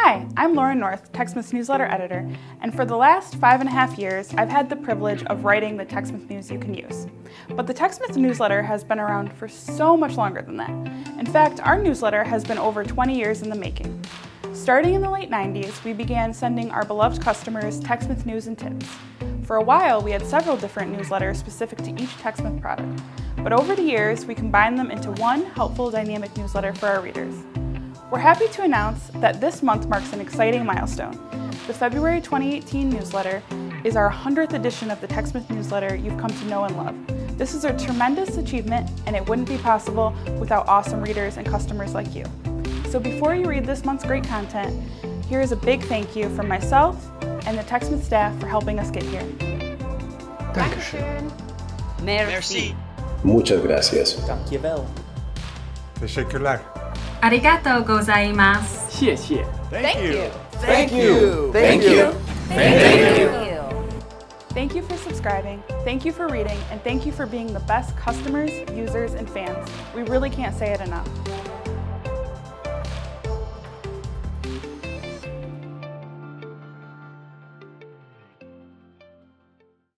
Hi, I'm Lauren North, TechSmith's newsletter editor, and for the last 5.5 years, I've had the privilege of writing the TechSmith news you can use. But the TechSmith newsletter has been around for so much longer than that. In fact, our newsletter has been over 20 years in the making. Starting in the late 90s, we began sending our beloved customers TechSmith news and tips. For a while, we had several different newsletters specific to each TechSmith product. But over the years, we combined them into one helpful dynamic newsletter for our readers. We're happy to announce that this month marks an exciting milestone. The February 2018 newsletter is our 100th edition of the TechSmith newsletter you've come to know and love. This is a tremendous achievement, and it wouldn't be possible without awesome readers and customers like you. So before you read this month's great content, here is a big thank you from myself and the TechSmith staff for helping us get here. Dankeschön. Merci. Muchas gracias. Dankjewel. Teşekkürler. Arigato gozaimasu. 谢谢. Thank you. Thank you. Thank you. Thank you. Thank you for subscribing, thank you for reading, and thank you for being the best customers, users, and fans. We really can't say it enough.